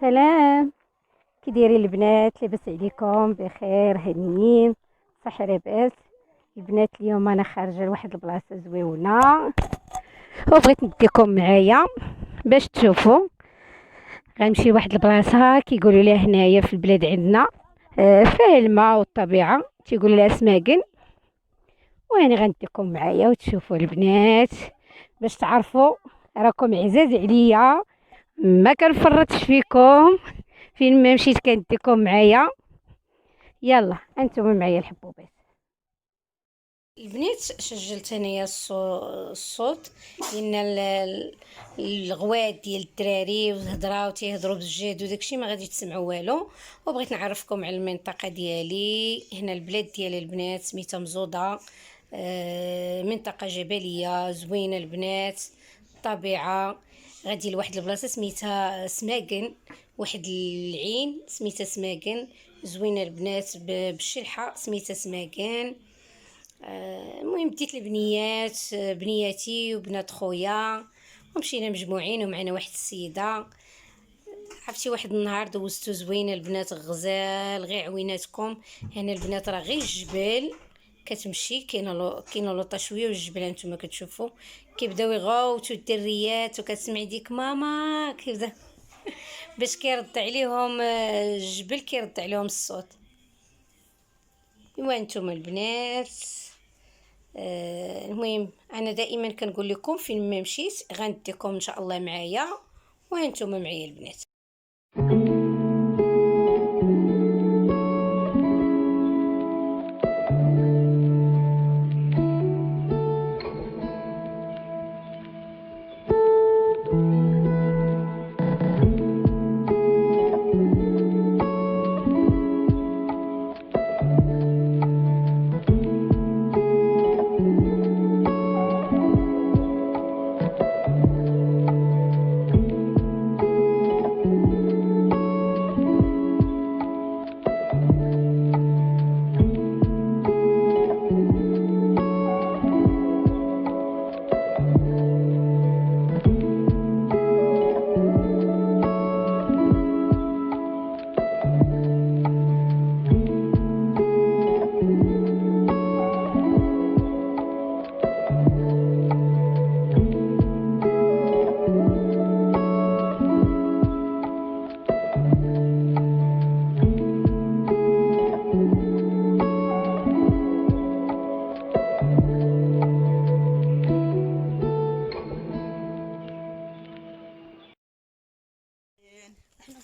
سلام. كي دايرين البنات؟ لاباس عليكم؟ بخير هانيين صح لاباس البنات؟ اليوم انا خارجه لواحد البلاصه زويونه وبغيت نديكم معايا باش تشوفوا. غنمشي لواحد البلاصه كيقولوا ليها هنايا في البلاد عندنا فيها الماء والطبيعه، تيقولوا لها سماكن. وانا غنديكم معايا وتشوفوا البنات باش تعرفوا. راكم عزاز عليا، ما كنفرطش فيكم، فين ما مشيت كنديكم معايا. يلا انتم معايا الحبوبات. البنات سجلت انايا الصوت لان الغوات ديال الدراري والهضره وتيهضروا بالجد وداكشي ما غادي تسمعوا والو. وبغيت نعرفكم على المنطقه ديالي هنا. البلاد ديال البنات سميتها مزوده، منطقه جبليه زوينه البنات، طبيعه. غادي لواحد البلاصه سميتها سماكن، واحد العين سميتها سماكن زوينه البنات، بالشلحه سميتها سماكن. المهم ديت البنيات، بنياتي وبنات خويا، ومشينا مجموعين ومعنا واحد السيده. عرفتي واحد النهار دوزتو زوينه البنات، غزال غير عويناتكم. هنا البنات راه غير الجبال كتمشي، كاينه لوطه شويه والجبال نتوما كتشوفوا كيبداو يغوتوا الدريات وكتسمعي ديك ماما كيبدا باش كيرد عليهم الجبل، كيرد عليهم الصوت. ايوا نتوما البنات، المهم انا دائما كنقول لكم فين ما مشيت غنديكم ان شاء الله معايا، وانتم معايا البنات.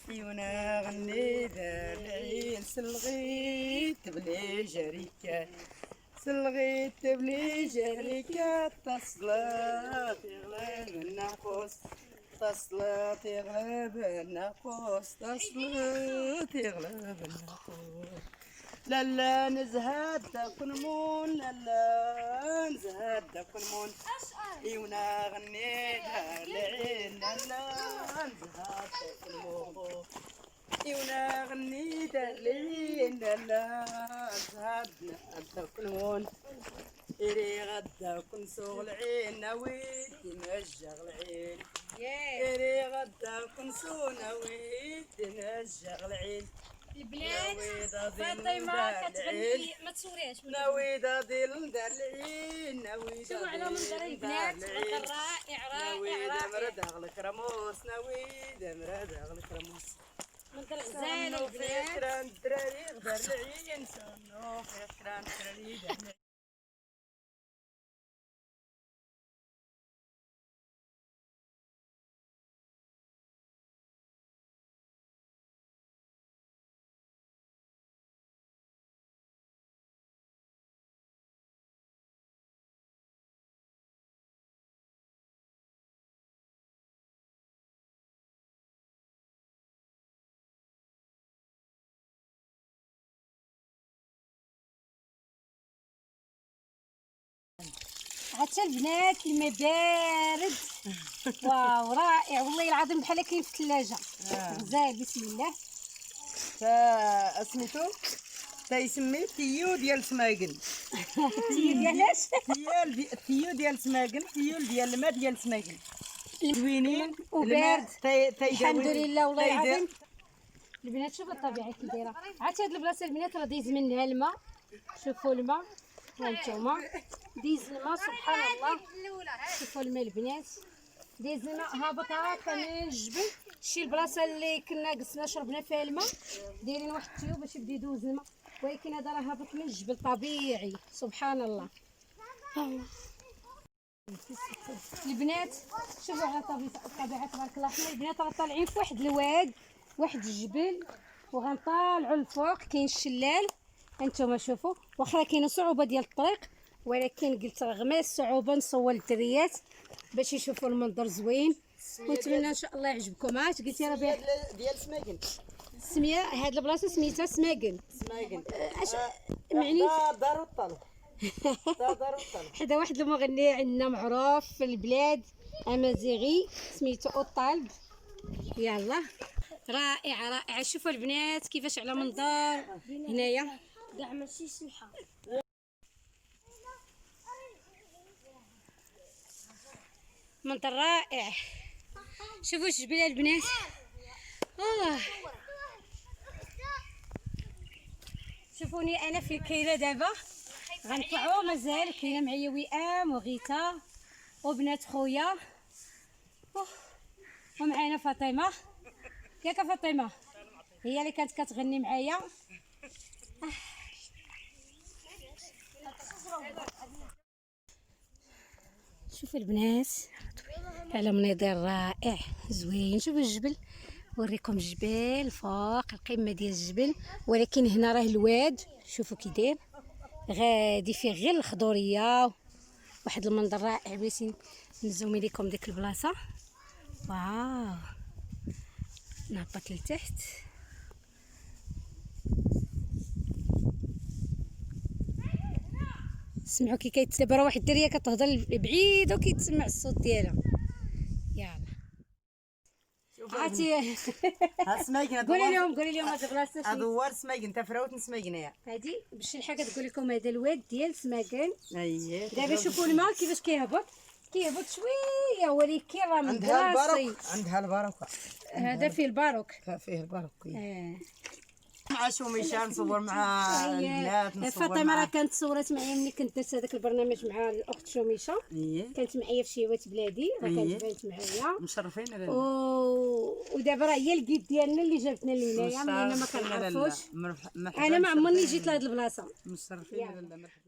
عيونا غني دار العين سلغيت بلي جريكة، سلغيت بلي جريكة، تصلات يغلب الناقوس، تصلات يغلب الناقوس، تصلات يغلب الناقوس. لالا نزهد داك المون، لالا نزهد داك المون، عيونا غني دار العين، لالا نزهد داك المون، عيونا غني دار العين، لالا نزهد داك المون. إيري غدا كنسوغ العين نويت نجغ العين، إيري غدا كنسو نويت نجغ العين. البنات فاطمه كتغني ما تصوريهاش نويدا ديال دار العين، نويدا شوفوا على منظر البنات رائع رائع نويدا رائع، مرد اغلك رموس، نويدا مرد اغلك رموس. منظر غزال البنات. كران الدراري دار العين، سنو في كران الدراري دار العين. حتى البنات الماء بارد واو رائع والله العظيم بحال كاين في الثلاجه. غزال بسم الله. سميتو تيسمي تيو ديال سماكن. تيو ديالاش؟ تيو ديال سماكن، تيو ديال الماء ديال سماكن زوينين وبارد. الحمد لله والله العظيم البنات شوفوا الطبيعه كي دايره. عرفتي هاد البلاصه البنات راه دايز منها الماء، شوفوا الماء ها نتوما دايز الماء سبحان الله. شوفوا الماء البنات دايز الماء هابط هكا من الجبل. شي البلاصه اللي كنا قصنا شربنا فيها الماء دايرين واحد التيوب باش يبدا يدوز الماء، ولكن هذا راه هابط من الجبل طبيعي سبحان الله. البنات شوفوا على الطبيعه تبارك الله. حنا البنات راه طالعين في واحد الواد، واحد الجبل، وغنطالعوا للفوق كاين الشلال. هانتوما شوفوا واخا كاينه صعوبه ديال الطريق، ولكن قلت رغم الصعوبه نصور الدريات باش يشوفوا المنظر زوين، ونتمنى ان شاء الله يعجبكم. عاد قلتي راه ديال سماكن. السميه هاد البلاصه سميتها سماكن. اش معني دار الطلب. دار الطلب. حدا واحد المغني عندنا معروف في البلاد امازيغي سميتو الطالب. يلا رائعه رائعه. شوفوا البنات كيفاش على منظر هنايا كاع ماشي سمحه. منظر رائع. شوفوا الجبل البنات. شوفوني انا في الكيله دابا غنطلعوا. مازال كاينه معايا وئام وغيتا وبنات خويا ومعانا فاطمه. ياك فاطمه هي اللي كانت كتغني معايا. شوفوا البنات على منظر رائع زوين. شوفوا الجبل، نوريكم الجبال فوق القمه ديال الجبل، ولكن هنا راه الواد شوفوا كي داير غادي فيه غير الخضوريه. واحد المنظر رائع. بغيتي نزوم لكم ديك البلاصه. واو نهبط لتحت. سمعوا كي كيتسبر واحد الدريه كتهضر بعيد وكيتسمع الصوت ديالها. يلا عرفتي ها سماكن. قولي لهم هاد البلاصه هذا هو سماكن تفراوت سماكن. هي هادي بالشلحه كتقول لكم هذا الواد ديال سماكن. اييه دابا شوفوا الماء كيفاش كيهبط شويه، ولكن راه من راسي. عندها البركه. هذا فيه الباروك. فيه البركه. مع شوميشه نصور مع البنات. نصور فاطمه راه كانت صورت معايا ملي كنت درت هذاك البرنامج مع الاخت شوميشه. كانت معايا في شيوات بلادي راه كانت بانت معايا مشرفين. ودابا راه هي الكيد ديالنا اللي جابتنا لهنايا منين ما كنعرفوش. انا ما عمرني جيت لهاد البلاصه. مشرفين. مرحبا.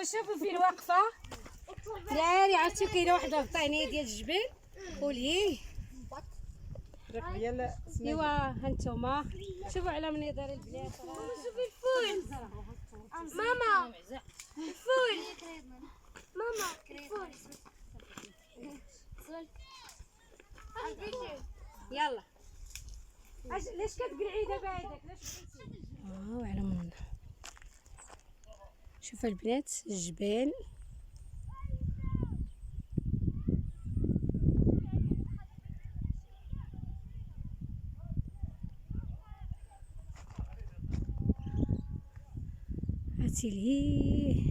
شوفوا فين واقفه دراري. عرفتي كاينه واحد الطينيه ديال الجبل وليه ديال ايوا هانتوما شوفوا على منظر البنات. شوفي الفول ماما. الفول ماما. الفول يلا ليش كتقلعي دابا هذاك؟ ليش على منظر. شوفوا البنات الجبال. هاتي ليه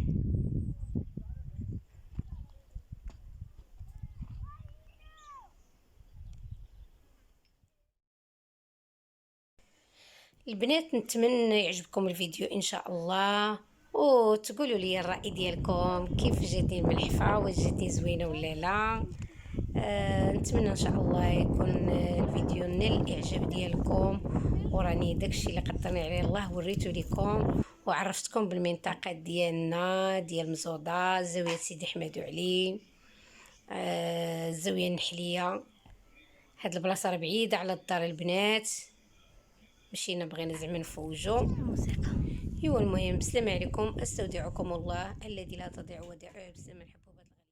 البنات. نتمنى يعجبكم الفيديو ان شاء الله، وتقولوا لي الرأي ديالكم كيف جاتني الملحفة، واش جاتني زوينة ولا لا. نتمنى ان شاء الله يكون الفيديو نال الاعجاب ديالكم، وراني داكشي اللي قدرني عليه الله وريته لكم وعرفتكم بالمنطقة ديالنا ديال مزودة، زاوية سيدي حمادو علي، الزاوية النحلية. هاد البلاصة راه بعيدة على الدار البنات، مشينا بغينا زعما نفوجو الموسيقى. ايوا المهم بسلام عليكم، استودعكم الله الذي لا تضيع ودائعه. بسلام.